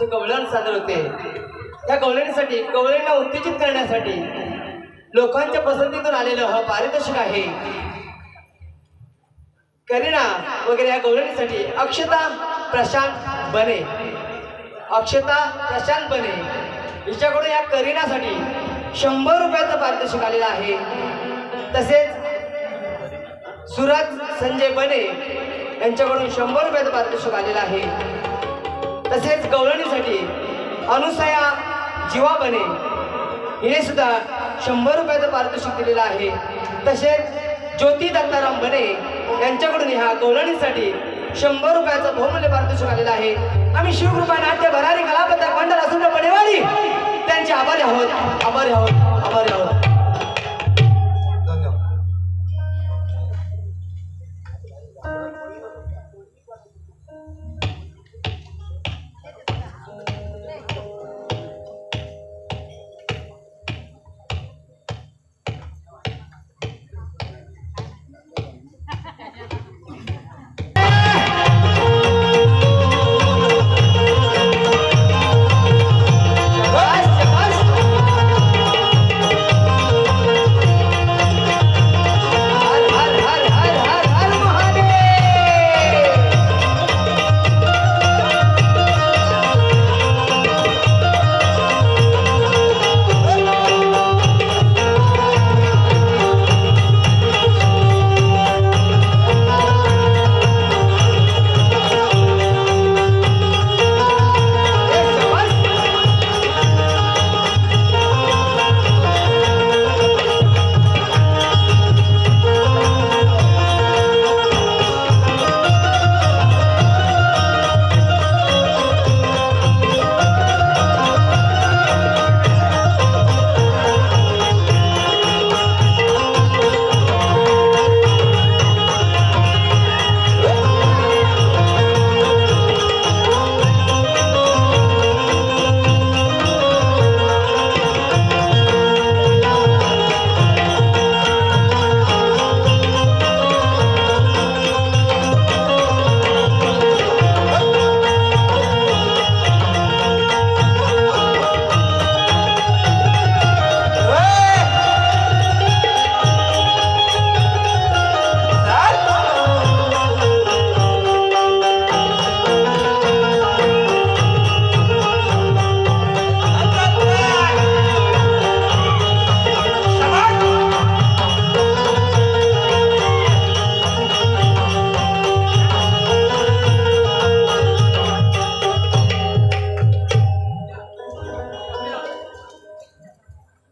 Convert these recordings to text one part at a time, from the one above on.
आमचे कवळण सादर होते। त्या कवळणीसाठी कवळींना उत्तेजित करण्यासाठी लोकांच्या पसंतीतून आलेलं हा पारितोषिक आहे। करीना वगैरे या कवळणीसाठी अक्षता प्रशांत बने, अक्षता प्रशांत बने हिच्याकडून या करीनासाठी 100 रुपयाचं पारितोषिक आलेलं आहे। तसेच सूरज संजय बने यांच्याकडून 100 रुपयाचं पारितोषिक आलेलं आहे। तसेच गवळणीसाठी अनुसया जीवा बने हिने सुद्धा 100 रुपयाचं पारितोषिक दिलेलं आहे। तसेच ज्योती दत्ताराम बने यांच्याकडून ह्या गवळणीसाठी 100 रुपयाचं बहुमूल्य पारितोषिक आलेलं आहे। आम्ही शिवकृपा नाट्य भरारी कलापथक मंडळ असून बडेवाडी त्यांचे आभारी आहोत, आभारी आहोत, आभारी आहोत।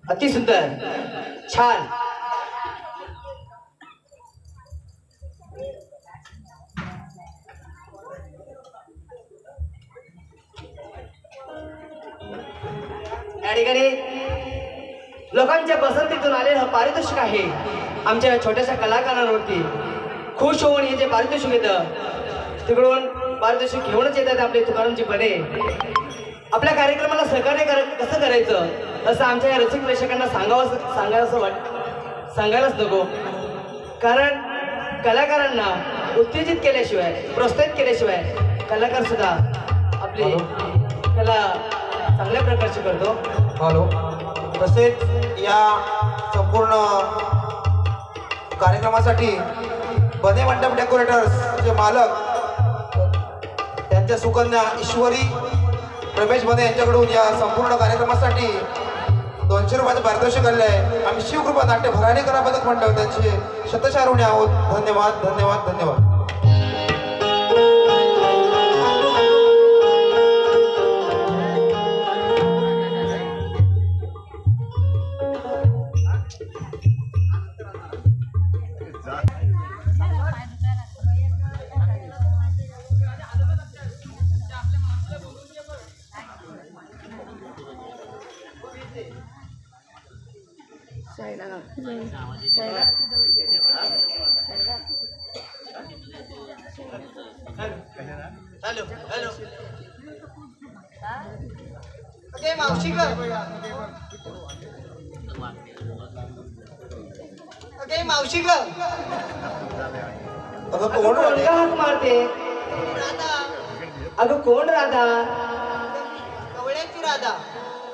अति सुंदर, छान। या ठिकाणी लोकांच्या पसंतीतून आलेलं पारितोषिक आहे। आमच्या छोट्याशा कलाकारांवरती खुश होऊन हे जे पारितोषिक येतं तिकडून पारितोषिक घेऊनच येतात आपले तुकारामजी बने। आपल्या कार्यक्रमाला सहकार्य कसं करायचं असं आमच्या या रसिक प्रेक्षकांना सांगायलाच नको। कारण कलाकारांना उत्तेजित केल्याशिवाय, प्रोत्साहित केल्याशिवाय कलाकार सुद्धा आपली कला चांगल्या प्रकारची करतो। हॅलो, तसेच या संपूर्ण कार्यक्रमासाठी बने मंडप डेकोरेटर्सचे मालक त्यांच्या सुकन्या ईश्वरी रमेश बने यांच्याकडून या संपूर्ण कार्यक्रमासाठी 200 रुपयाचं पारितोषिक आले आहे। आम्ही शिवकृपा नाट्य भरारी कलापथक मंडळ त्यांचे शतशः ऋणी आहोत। धन्यवाद, धन्यवाद, धन्यवाद। हॅलो हॅलो, अगे मावशी ग, अगे मावशी ग, अगं कोण हाक मारते? अगं कोण राधा?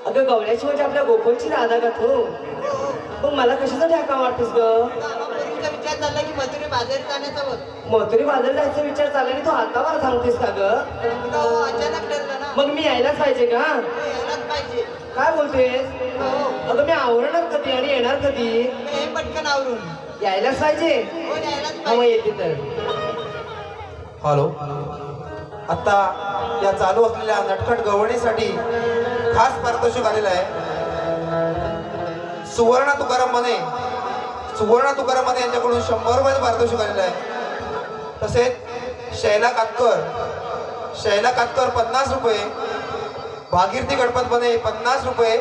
अगं गवळ्याची म्हणजे आपल्या गोकुळची राधा का तू? मग मला कशाचा ढाका मारतेस ग? पूर्वीचा विचार झाला की मथुरे बाजारी जाण्याचा होत. मथुरी बाजार जायचा विचार चालला आणि तू आता मला सांगतेस का ग? तुला अचानक ठरलं ना, मग मी यायलाच पाहिजे का? यायलाच पाहिजे. काय बोलतेस? हो, अगं मी आवरणार कधी आणि येणार कधी? हे पटकन आवरून. यायलाच पाहिजे. हो, यायलाच हा मग पाहिजे. येते तर. हॅलो. आता या चालू असलेल्या नटखट गवळणीसाठी खास पारितोषिक आलेलं आहे. सुवर्ण तुकाराम बने यांच्याकडून 100 रुपयाचं पारितोषिक आलेलं आहे. तसेच शैला कातकर 50 रुपये, भागीरथी गणपत बने 50 रुपये,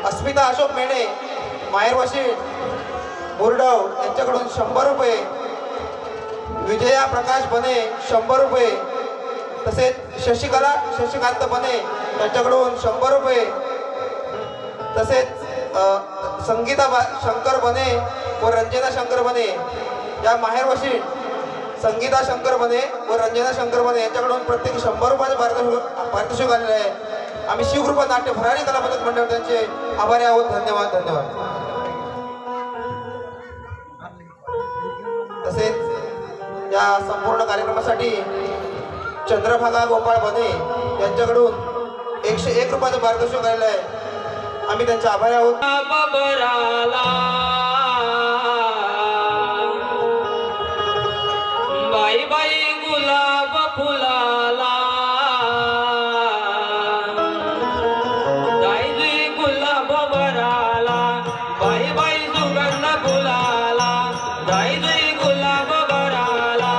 अस्मिता अशोक मेणे माहेरवाशी बोरडाव यांच्याकडून 100 रुपये, विजया प्रकाश बने 100 रुपये, तसेच शशिकांत बने यांच्याकडून 100 रुपये, तसेच संगीता शंकर बने व रंजना शंकर बने या माहेरवाशी संगीता शंकर बने व रंजना शंकर बने यांच्याकडून प्रत्येकी 100 रुपयाचे पारितोषिक आलेले आहे. आम्ही शिवकृपा नाट्य भरारी कला मदत मंडळ त्यांचे आभारी आहोत. धन्यवाद. तसेच या संपूर्ण कार्यक्रमासाठी चंद्रभागा गोपाळ बने यांच्याकडून 101 रुपयाचं पारितोषिक आलेलं आहे. आम्ही त्यांचे आभारी आहोत. बाई बाई गुलाब फुलाला, जाई जुई गुलाब भराला, बाई बाई सुगंध फुलाला, जाई जुई गुलाब भराला,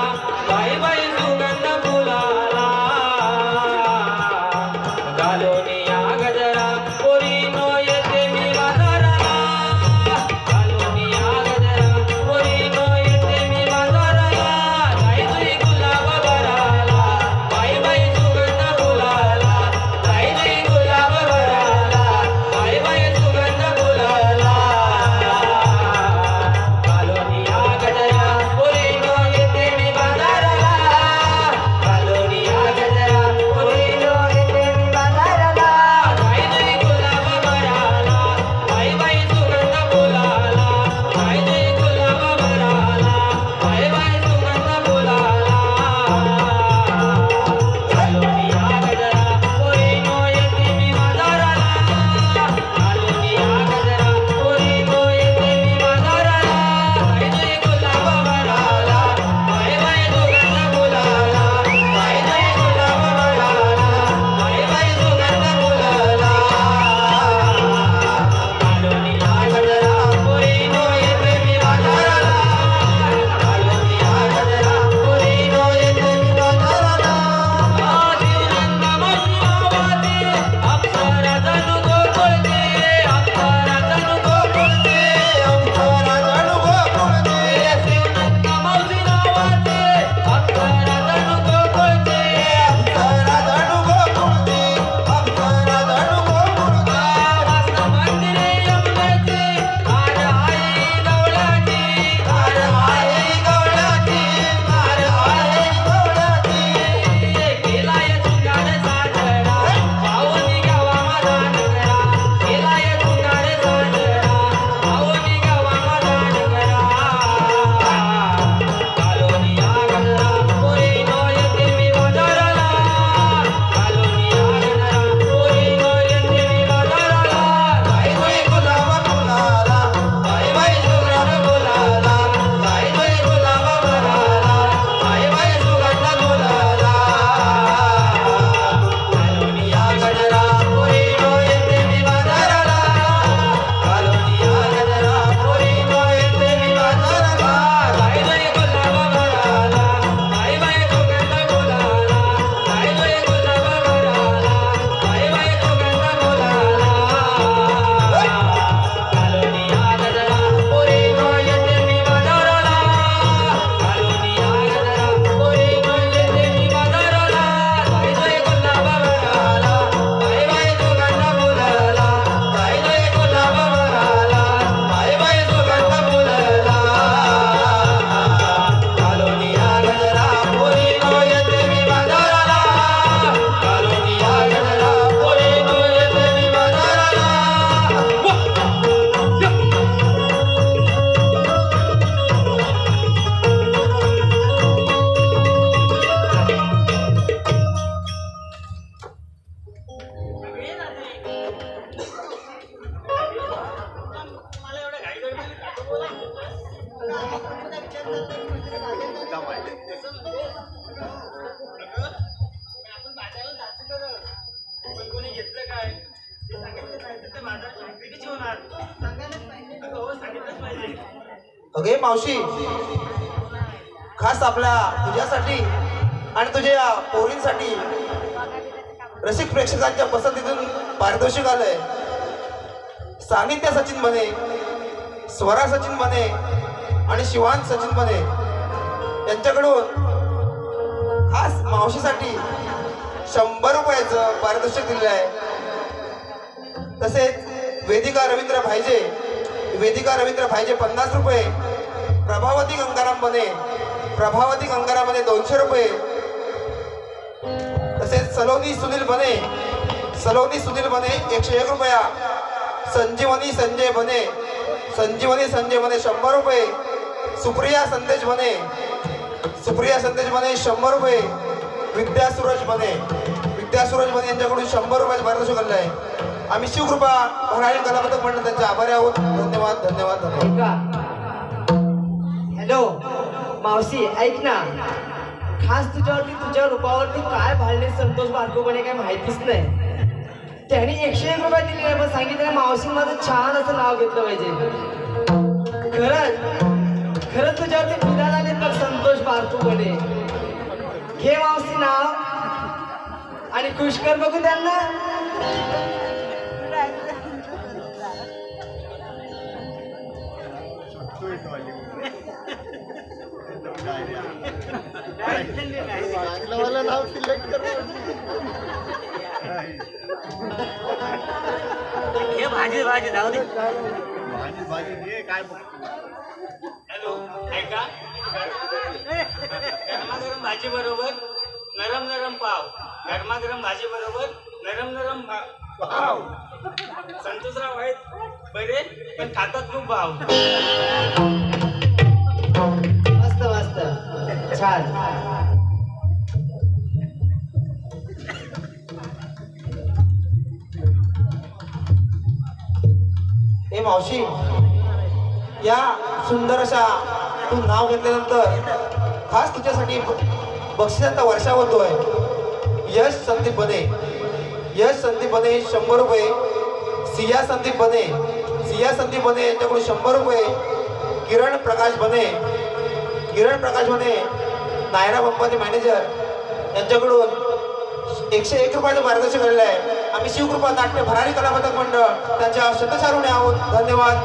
बाई बाई सुगंध फुलाला, घालूनिया गजरा पोरीनो येते मी बाजाराला, घालूनिया गजरा पोरीनो येते मी बाजाराला, जाई जुई गुलाब भराला, बाई बाई सुगंध फुलाला, जाई जुई गुलाब भराला, बाई बाई सुगंध फुलाला. आपण बाजारात जायचं खरं. पण कोणी घेतलं काय ते सांगितलं नाही तर ते बाजार कितीची होणार. अगं हो, सांगितलंच पाहिजे. अगे मावशी, खास आपल्या तुझ्यासाठी आणि तुझ्या पोरींसाठी रसिक प्रेक्षकांच्या पसंतीतून पारितोषिक आलंय. सानिध्य सचिन बने, स्वरा सचिन बने आणि शिवान सचिन बने यांच्याकडून खास मावशीसाठी 100 रुपयाचं पारितोषिक दिलेलं आहे. तसेच वेदिका रवींद्र भाईजे 50 रुपये, प्रभावती गंगाराम बने 200 रुपये, तसेच सलोनी सुनील बने 101 रुपया, संजीवनी संजय बने 100 रुपये, सुप्रिया संदेश बने 100 रुपये, विद्या सूरज बने यांच्याकडून 100 रुपयाचं पारितोषिक आलेलं आहे. आम्ही शिवकृपा भरारी कलापथक मंडळ त्यांचे आभारी आहोत. धन्यवाद. ऐका, हॅलो मावशी, ऐक ना. खास तुझ्या रूपावरती काय भाळले संतोष बारकोपणे काय माहितीच नाही. त्याने 101 रुपये दिले, पण सांगितलं मावशी माझं छान असं नाव घेतलं पाहिजे. खरंच तुझ्यावरती फिरायला आले बघ संतोष बारकोपणे. घे मावशी नाव आणि खुश कर बघू त्यांना. हे भाजी जाऊ दे. हॅलो, ऐका. गरमागरम भाजी बरोबर नरम पाव. गरमागरम भाजी बरोबर नरम पाव. संतोषराव आहेत बरे, पण खातात खूप भाव. मस्त छान. हे मावशी, या सुंदर अशा तू नाव घेतल्यानंतर खास तुझ्यासाठी बक्षिसांचा वर्षा होतोय. यश संदीप बने 100 रुपये, सिया संदीप बने यांच्याकडून 100 रुपये, किरण प्रकाश बने नायरा पंपाचे मॅनेजर यांच्याकडून 101 रुपयाचं पारितोषिक आलेलं आहे. आम्ही शिवकृपा नाट्य भरारी कलापथक मंडळ त्यांच्या शतशारुणी आहोत. धन्यवाद.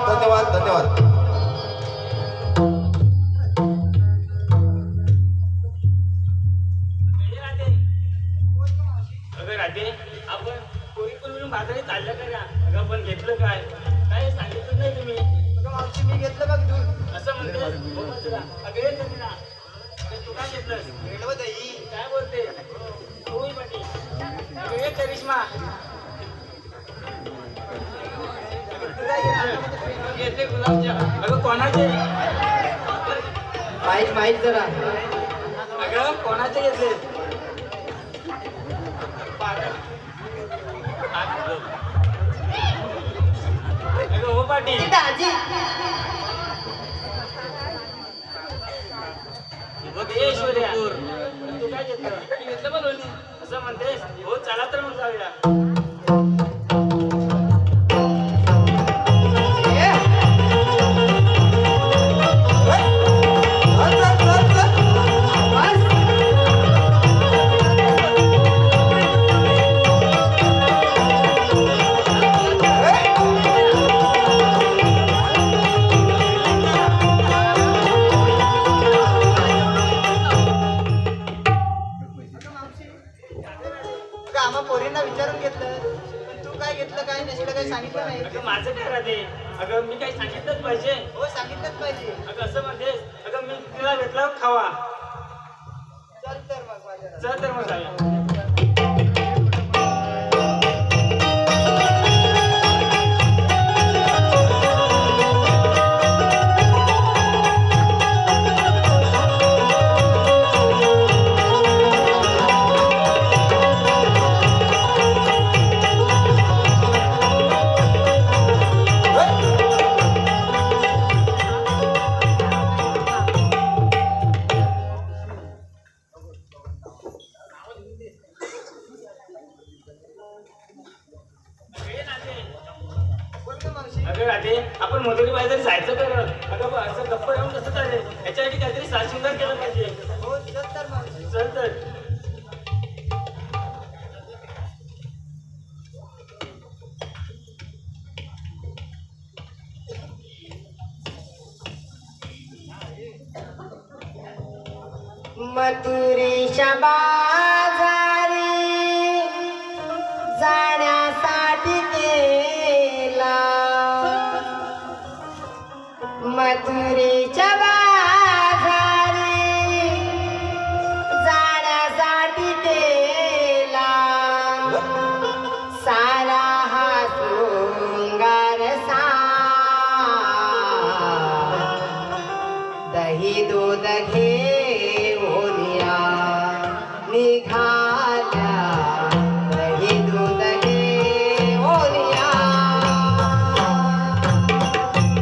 अगं राधे, आपण कोळीपूर बाजारात चाललं का? अगं पण घेतलं काय सांगितलं नाही तुम्ही. मावशी मी घेतलं बघ दूध. असं म्हणते. अगं तू काय घेतलंस? काय बोलते होई पाटी. अगं करिश्मा घेते गुलाबजाम. अगं कोणाचे? माहीत जरा. अगं कोणाचे घेतले? अगं हो पाटी. बघ ऐश्वर्या, तू काय घेतलं बोलवली असं म्हणतेस? हो चला तर मग जाऊया. आम्हा पोरींना विचारून घेतलं, पण तू काय घेतलं काय नसलं काही सांगितलं नाही. अगं माझं काय राहते? अगं मी काही सांगितलंच पाहिजे. हो सांगितलंच पाहिजे. अगं असं म्हणतेस? अगं मी तिला घेतला खावा. चल तर मग बाजारात. चल तर मग जाऊया. बाजारी जायचं कर अगं बा, असं गप्प राहून कसं चालेल याच्यासाठी काहीतरी साजशृंगार केलं पाहिजे हो चल तर मग चल तर मथुरेच्या बाजारी जाण्यासाठी गेला मथुरेच्या बाजारी जाण्यासाठी गेला सारा हा शृंगार दही दूध घेऊन या निघाल्या दही दूध घेऊन या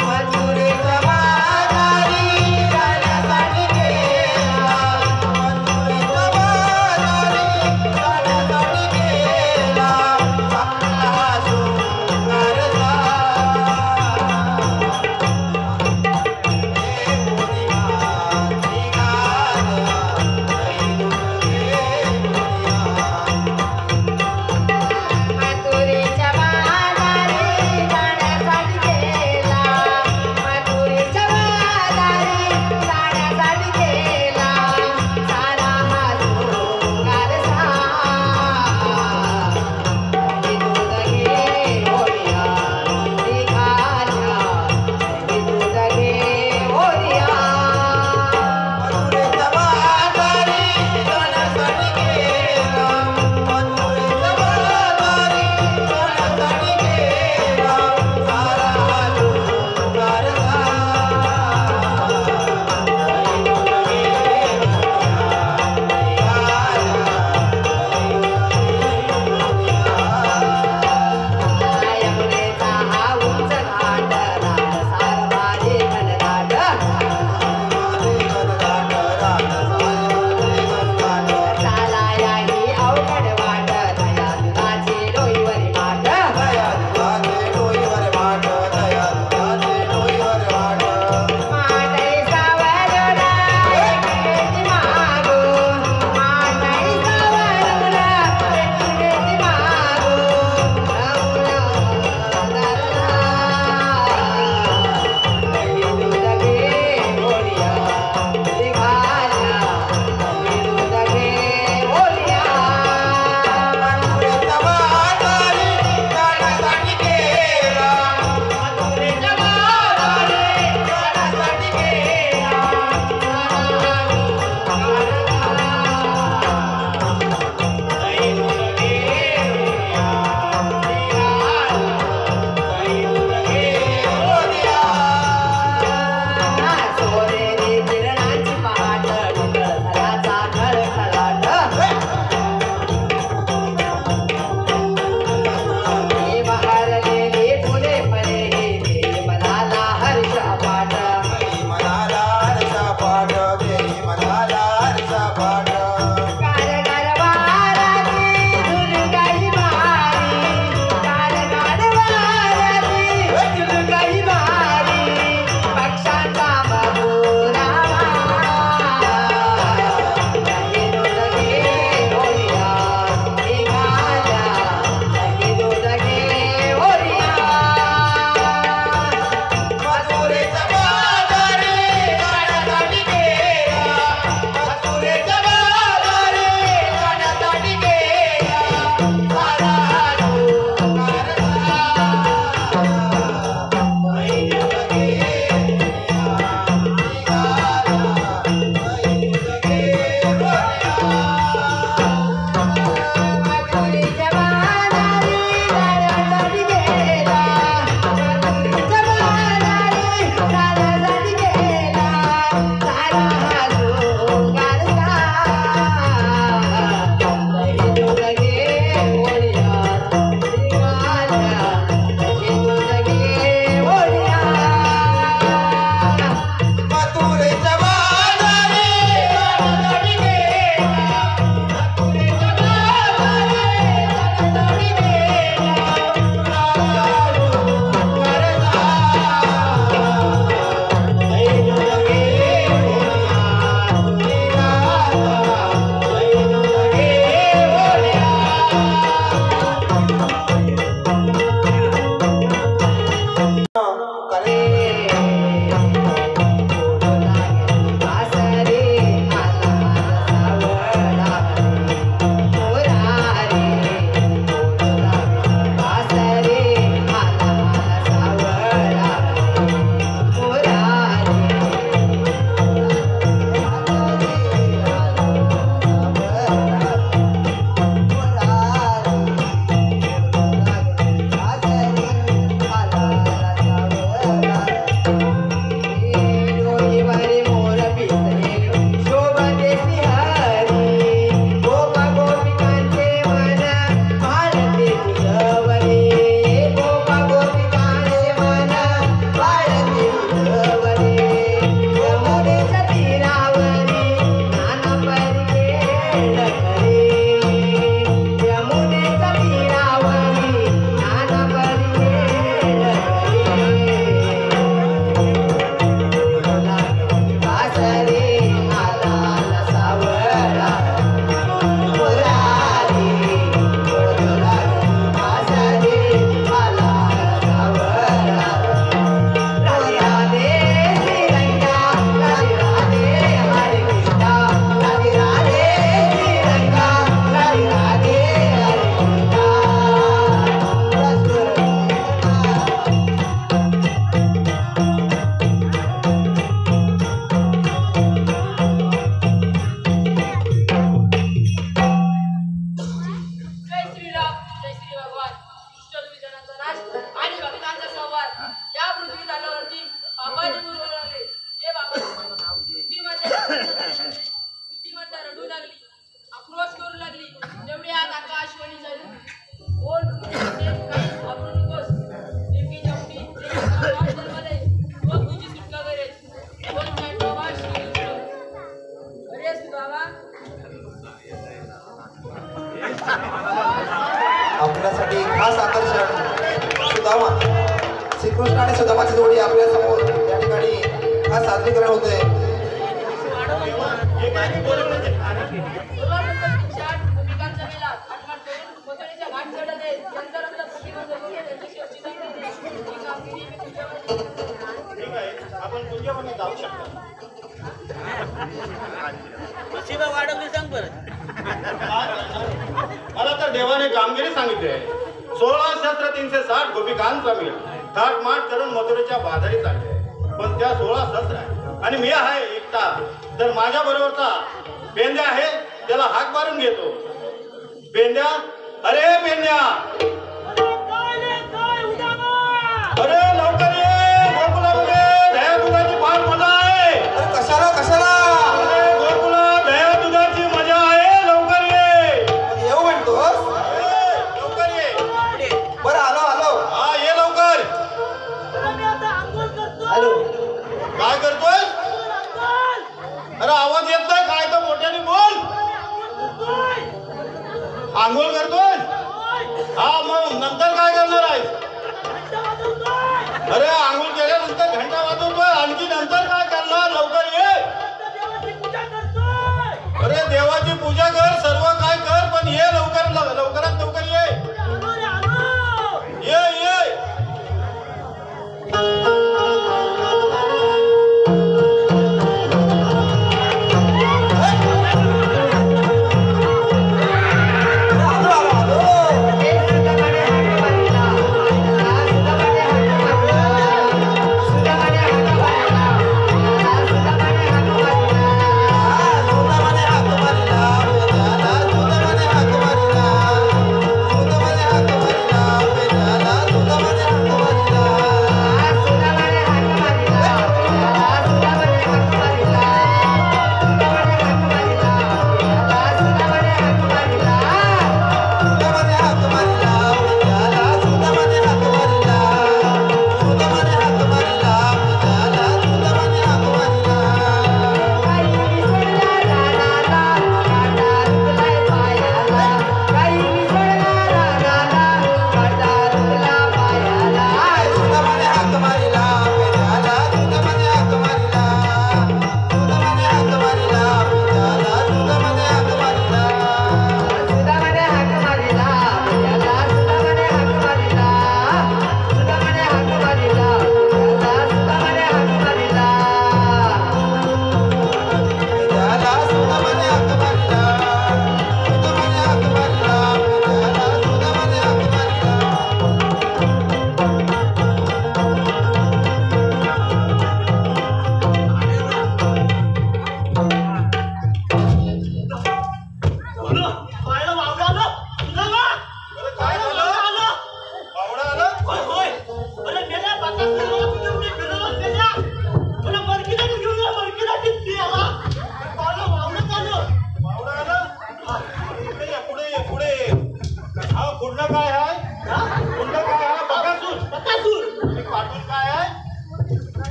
मथुरेच्या बाजारी जाण्यासाठी गेला मथुरेच्या बाजारी जाण्यासाठी गेला आपला हा शृंगार निघाल्या आज सादरीकरण होतंय. आपण तुझ्यामध्ये जाऊ शकतो. वाढवली सांग परत. मला तर देवाने कामगिरी सांगितली 16 शस्त्र 360 गोपिकांचा मेळ थाटमाट करून मथुरेच्या बाजारी चालले. पण त्या 16 शस्त्र आहे आणि मी आहे एकटा. तर माझ्या बरोबरचा पेंद्या आहे, त्याला हाक मारून घेतो. पेंद्या, अरे पेंद्या, अरे लवकर ये. गोकुळामध्ये दह्या दुधाची फार मजा आहे. अरे कशाला कशाला अरे गोकुळात दह्या दुधाची मजा आहे. लवकर ये. येऊ म्हणतोस? लवकर ये. बरं आलो आलो. हा ये लवकर. हॅलो. काय करतोय? अरे आवाज येत नाही काय तर मोठ्याने बोल. आंघोळ करतोय? हा मग नंतर काय करणार आहे? अरे आंघोळ केल्यानंतर घंटा वाजवतोय, आणखी नंतर काय करणार? लवकर ये. अरे देवाची पूजा कर, सर्व काय कर, पण ये लवकर. लवकरात लवकर ये. ये ये.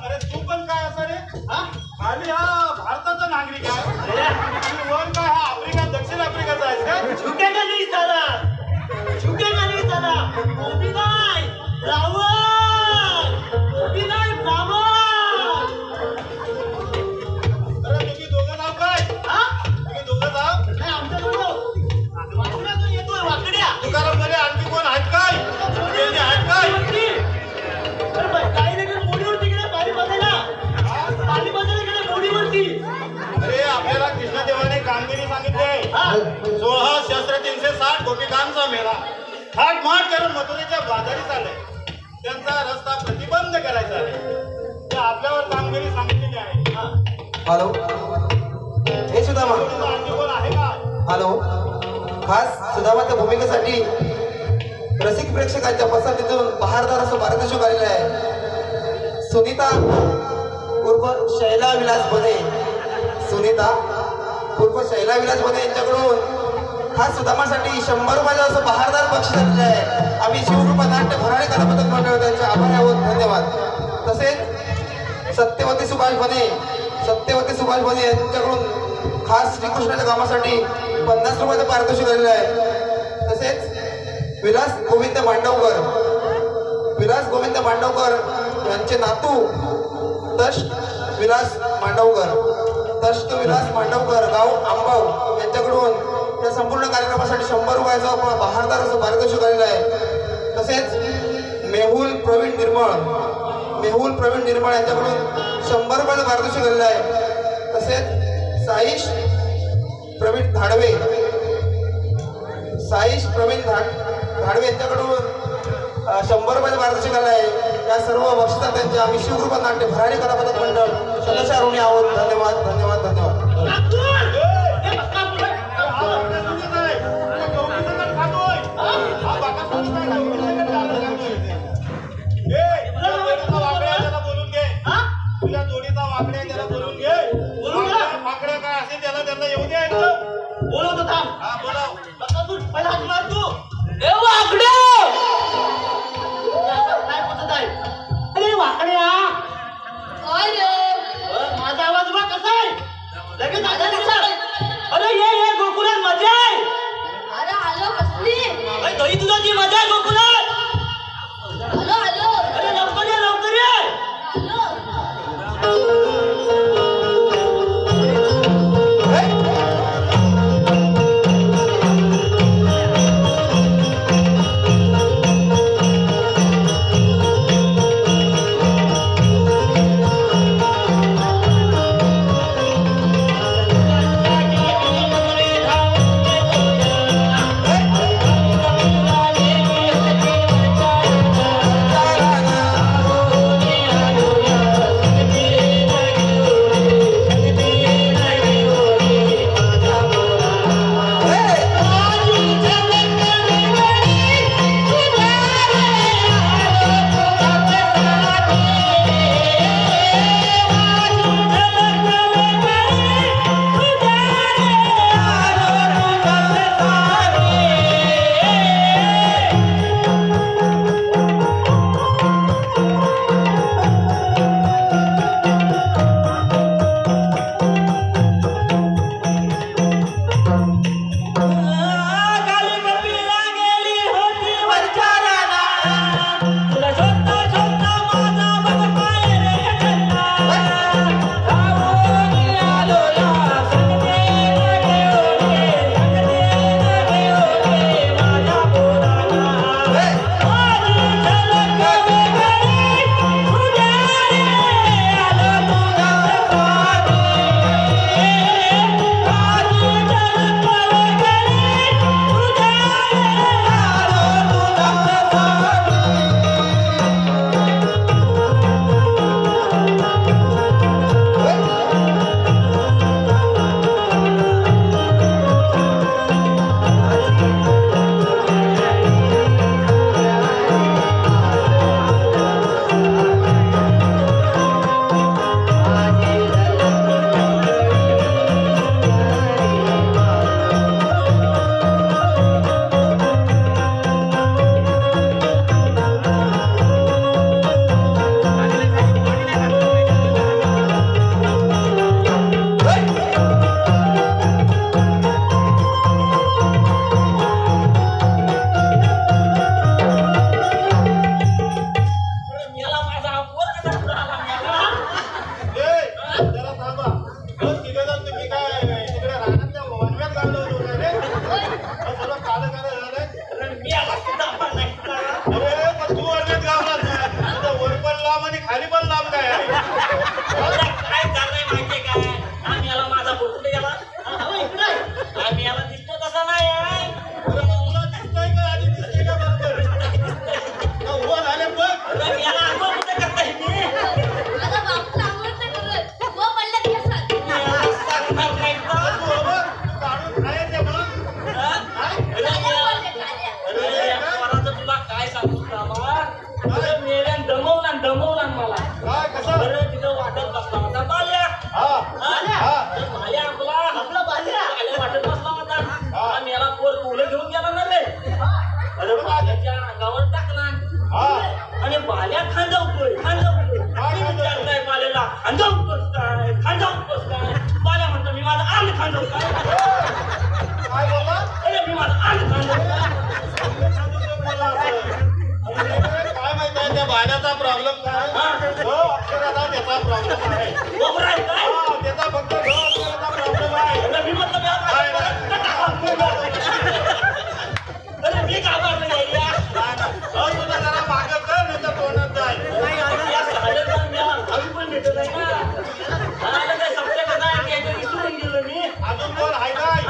अरे तू पण काय असं रे? खाली हा भारताचा नागरिक आहे आणि वर काय हा आफ्रिका दक्षिण आफ्रिकेचा आहे का? झुकेगा नहीं साला, झुकेगा नहीं साला. गोपी नाही रावण, गोपी नाही ब्राह्मण. अरे तुम्ही दोघं नाव काय? तुम्ही दोघं नाव? नाही आमच्याकडं वाकड्यातून येतोय वाकड्या. तुकाराम मध्ये आणखी कोण आहेत काय? त्यांनी आहेत काय? काही नाही मोडीवर तिकडे पाणी बसायला, पाणी बसायला गेले मोडीवरती. अरे आपल्याला कृष्णदेवाने कामगिरी सांगितली आहे 16 शस्त्र 360 गोपिकांचा मेळा थाटमाट करून मथुरेच्या बाजारी चालले. त्यांचा रस्ता प्रतिबंध करायचा आहे. ते आपल्यावर कामगिरी सांगितलेली आहे. हॅलो हे सुदामा. तुझं आणखी कोण आहे का? हॅलो. खास सुदामाच्या भूमिकेसाठी रसिक प्रेक्षकांच्या पसंतीतून बहारदार असं पारितोषिक आलेलं आहे. सुनीता उर्फ शैला विलास बने, सुनीता उर्फ शैला विलास बने यांच्याकडून खास सुदामासाठी 100 रुपयाचं असं बहारदार बक्षीस आलेलं आहे. आम्ही शिवकृपा नाट्य भरारी कलापथक मंडळ सुभाष बने यांच्याकडून खास श्रीकृष्णाच्या कामासाठी 50 रुपयाचं पारितोषिक आलेलं आहे. तसेच विलास गोविंद मांडवकर यांचे नातू तष्ट विलास मांडवकर गाव आंबाव यांच्याकडून या संपूर्ण कार्यक्रमासाठी 100 रुपयाचं बहारदार असं पारितोषिक आलेलं आहे. तसेच मेहुल प्रवीण निर्मळ यांच्याकडून 100 रुपयाचं पारितोषिक आलेलं आहे. तसेच साईश प्रवीण धाडवे यांच्याकडून 100 रुपयाचं पारितोषिक आलं आहे. या सर्व बक्षिसात त्यांचे आम्ही शिवकृपा नाट्य भरारी कलापथक मंडळ सदस्य ऋणी आहोत. धन्यवाद. तुझ्या जोडीचा वाकड्या त्याला बोलून घे. वाकड्या काय असेल त्याला येऊ दे. बोलवतो थांब. हा बोलाव. पहिला हात मार तू. ए वाकड्या! काय पद्धत आहे? अरे वाकड्या माझा आवाज बघ कसा आहे. लगेच आजा दिसला. अरे ये गोकुळात मजा आहे. अरे दही दुधाची मजा आहे गोकुळात. अरे लवकर ये. बाल्या खांदवतोय आणि विचारताय बालेला खांदा उपस काय खांदा उपस काय बाल्या म्हणतो मी माझा अंग खांदव काय काय बोलला अरे मी माझा अंग खांदव काय माहित आहे त्या भाड्याचा प्रॉब्लेम काय हो अक्षराचा त्याचा प्रॉब्लेम आहे काय त्याचा फक्त अक्षराचा प्रॉब्लेम आहे अरे मी म्हटलं अरे मी का मारलं तुझा जरा मागं कर नाही तर तोंडात जाईल अजून कोण आहे काय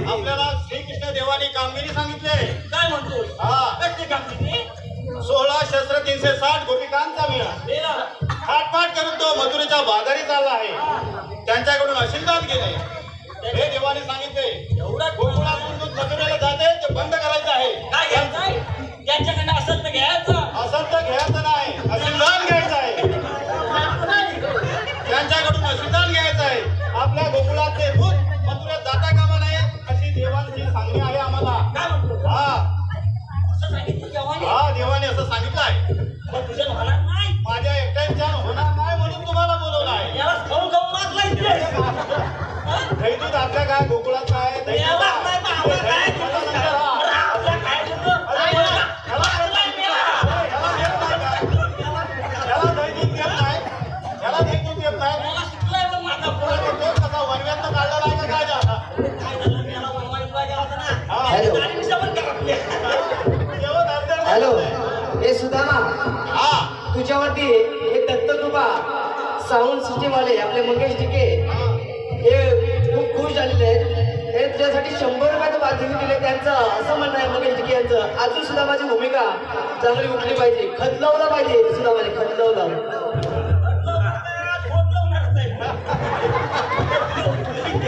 आपल्याला श्रीकृष्ण देवाने कामगिरी सांगितले काय म्हणतो हा कसली कामगिरी 16 शस्त्र 360 गोपिकांचा मिळा थाटमाट करून तो मथुरेच्या बाजारी चालला आहे त्यांच्याकडून आशीर्वाद घेणे हे देवाने सांगितले एवढा गोकुळातून दूध मथुरेला जाते ते बंद करायचं आहे काय घ्यायचंय त्यांच्याकडनं असं तर घ्यायचं असं तर घ्यायचं नाही आशीर्वाद घ्यायचा आहे त्यांच्याकडून आशीर्वाद घ्यायचा आहे आपल्या गोकुळातले दूध मथुरेत जाता कामा नये अशी देवांची सांगणी आहे आम्हाला काय म्हणतो हा असं सांगितलं जेव्हा हा देवाने असं सांगितलं आहे मग तुझ्या होणार नाही माझ्या एकट्याच्या होणार नाही म्हणून तुम्हाला बोलवलं आहे याला खाऊ खाऊ मागलाय दही दूध आपल्या काय गोकुळात काय दही दूध याला नाही तर आम्हाला काय दही दूध नंतर हा. अरे आपल्या काय देतो? याला दही दूध देत नाही याला दही दूध देत नाही मला शिकलाय पण माझा पोरं. तो कसा वनव्यात काढला नाही का काय झाला काय झालं? मी याला वनवाईत पाहिजे होता ना. हा. हॅलो. दाढी मिशा पण करा आपली. जेवण अर्ध्या हॅलो हे सुदामा हा तुझ्यावरती हे दत्तकृपा साऊंड सिस्टीम वाले आपले मंगेश टिके हे खूप खुश झालेले आहेत हे तुझ्यासाठी 100 रुपयाचं बातमी दिले त्यांचं असं म्हणणं आहे मंगेश टिके यांचं अजून सुद्धा माझी भूमिका चांगली उठली पाहिजे खतलवलं पाहिजे सुद्धा माझे खतलवलं झोप लावणारच आहे.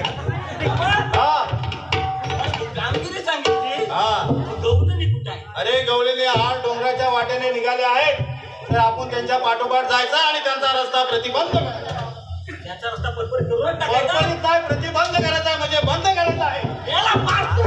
हा कामगिरी सांगितली हा गौतमी कुठं आहे अरे गवलेले हार डोंगराच्या वाटेने निघाले आहेत तर आपण त्यांच्या पाठोपाठ जायचा आणि त्यांचा रस्ता प्रतिबंध करायचा त्याचा रस्ता बरोबर करून टाकायचा कल्पनित नाही प्रतिबंध करायचा आहे म्हणजे बंद करायचा आहे याला मारतो